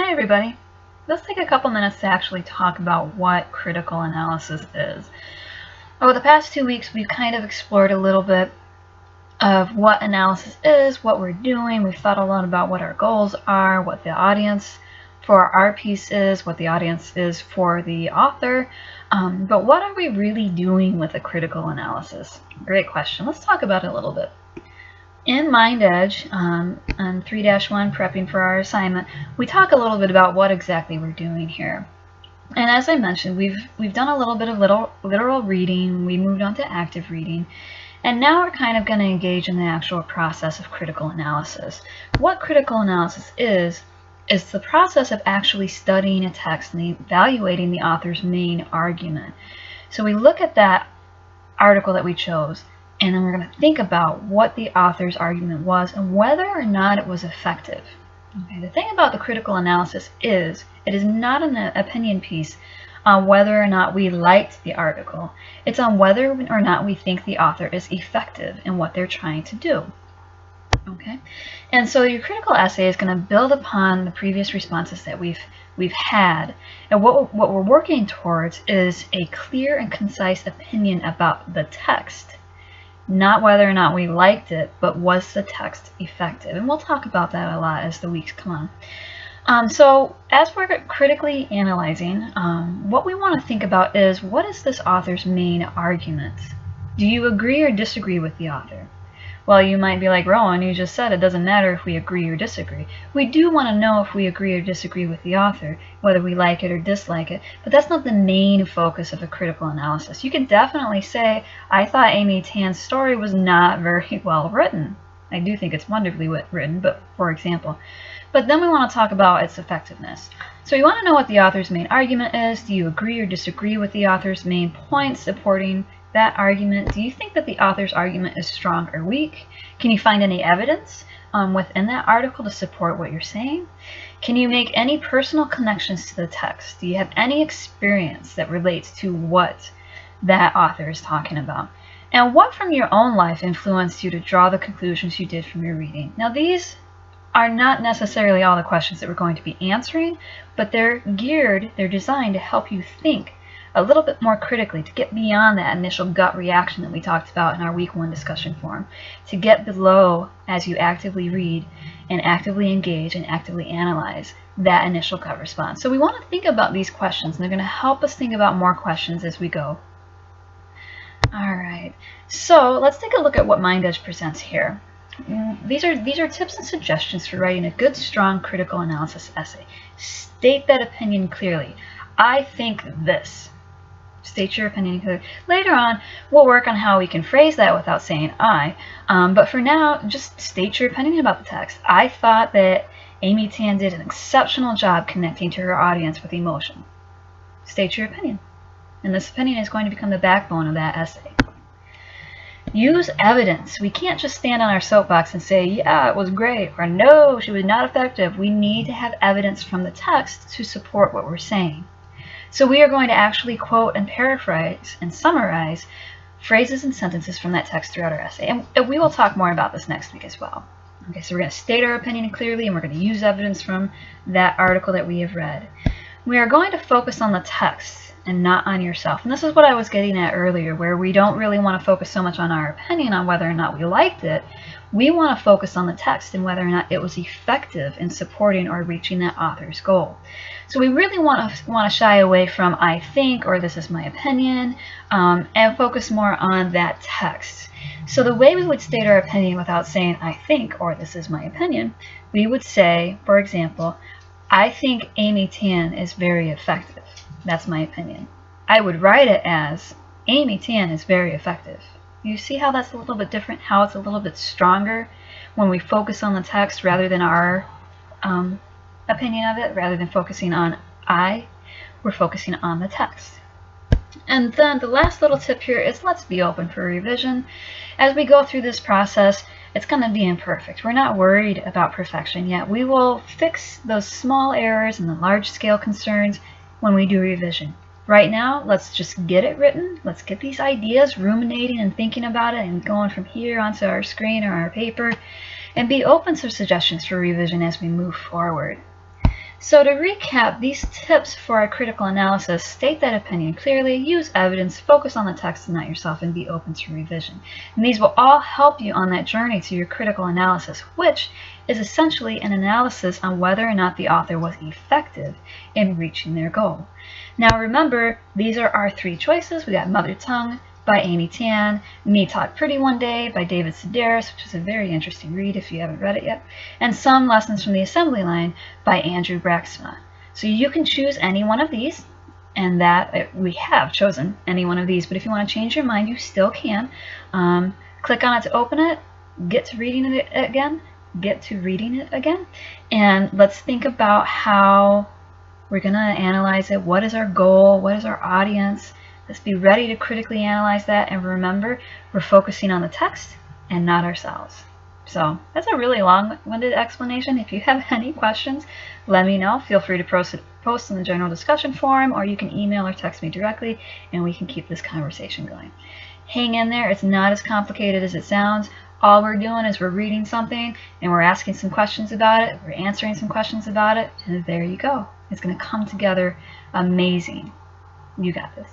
Hi everybody. Let's take a couple minutes to actually talk about what critical analysis is. Over the past 2 weeks, we've kind of explored a little bit of what analysis is, what we're doing. We've thought a lot about what our goals are, what the audience for our piece is, what the audience is for the author. But what are we really doing with a critical analysis? Great question. Let's talk about it a little bit. In MindEdge, on 3-1, prepping for our assignment, we talk a little bit about what exactly we're doing here. And as I mentioned, we've done a little bit of literal reading, we moved on to active reading, and now we're kind of going to engage in the actual process of critical analysis. What critical analysis is the process of actually studying a text and evaluating the author's main argument. So we look at that article that we chose, and then we're going to think about what the author's argument was and whether or not it was effective. Okay, the thing about the critical analysis is it is not an opinion piece on whether or not we liked the article. It's on whether or not we think the author is effective in what they're trying to do. Okay, and so your critical essay is going to build upon the previous responses that we've had, and what we're working towards is a clear and concise opinion about the text. Not whether or not we liked it, but was the text effective? And we'll talk about that a lot as the weeks come on. So as we're critically analyzing, what we want to think about is, what is this author's main argument? Do you agree or disagree with the author? Well, you might be like, Rowan, you just said it doesn't matter if we agree or disagree. We do want to know if we agree or disagree with the author, whether we like it or dislike it, but that's not the main focus of a critical analysis. You can definitely say, I thought Amy Tan's story was not very well written. I do think it's wonderfully written, but for example. But then we want to talk about its effectiveness. So you want to know what the author's main argument is. Do you agree or disagree with the author's main points supporting that argument? Do you think that the author's argument is strong or weak? Can you find any evidence within that article to support what you're saying? Can you make any personal connections to the text? Do you have any experience that relates to what that author is talking about? And what from your own life influenced you to draw the conclusions you did from your reading? Now, these are not necessarily all the questions that we're going to be answering, but they're designed to help you think a little bit more critically, to get beyond that initial gut reaction that we talked about in our week 1 discussion forum, to get below as you actively read and actively engage and actively analyze that initial gut response. So we want to think about these questions, and they're going to help us think about more questions as we go. All right, so let's take a look at what MindEdge presents here. These are tips and suggestions for writing a good, strong critical analysis essay. State that opinion clearly. I think this. State your opinion clearly. Later on, we'll work on how we can phrase that without saying I. But for now, just state your opinion about the text. I thought that Amy Tan did an exceptional job connecting to her audience with emotion. State your opinion. And this opinion is going to become the backbone of that essay. Use evidence. We can't just stand on our soapbox and say, yeah, it was great, or no, she was not effective. We need to have evidence from the text to support what we're saying. So we are going to actually quote and paraphrase and summarize phrases and sentences from that text throughout our essay. And we will talk more about this next week as well. Okay, so we're going to state our opinion clearly, and we're going to use evidence from that article that we have read. We are going to focus on the text and not on yourself. And this is what I was getting at earlier, where we don't really want to focus so much on our opinion on whether or not we liked it. We want to focus on the text and whether or not it was effective in supporting or reaching that author's goal. So we really want to shy away from I think or this is my opinion, and focus more on that text. So the way we would state our opinion without saying I think or this is my opinion, we would say, for example, I think Amy Tan is very effective. That's my opinion. I would write it as Amy Tan is very effective. You see how that's a little bit different, how it's a little bit stronger when we focus on the text rather than our opinion of it, rather than focusing on we're focusing on the text. And then the last little tip here is, let's be open for revision. As we go through this process, it's going to be imperfect. We're not worried about perfection yet. We will fix those small errors and the large scale concerns when we do revision. Right now, let's just get it written. Let's get these ideas ruminating and thinking about it and going from here onto our screen or our paper, and be open to suggestions for revision as we move forward. So to recap, these tips for our critical analysis: state that opinion clearly, use evidence, focus on the text and not yourself, and be open to revision. And these will all help you on that journey to your critical analysis, which is essentially an analysis on whether or not the author was effective in reaching their goal. Now remember, these are our three choices. We got Mother Tongue by Amy Tan, Me Taught Pretty One Day by David Sedaris, which is a very interesting read if you haven't read it yet, and Some Lessons from the Assembly Line by Andrew Braxma. So you can choose any one of these, and that we have chosen any one of these, but if you want to change your mind, you still can. Click on it to open it, get to reading it again, and let's think about how we're going to analyze it. What is our goal? What is our audience? Let's be ready to critically analyze that, and remember, we're focusing on the text and not ourselves. So that's a really long-winded explanation. If you have any questions, let me know. Feel free to post in the general discussion forum, or you can email or text me directly, and we can keep this conversation going. Hang in there. It's not as complicated as it sounds. All we're doing is we're reading something, and we're asking some questions about it. We're answering some questions about it, and there you go. It's going to come together amazing. You got this.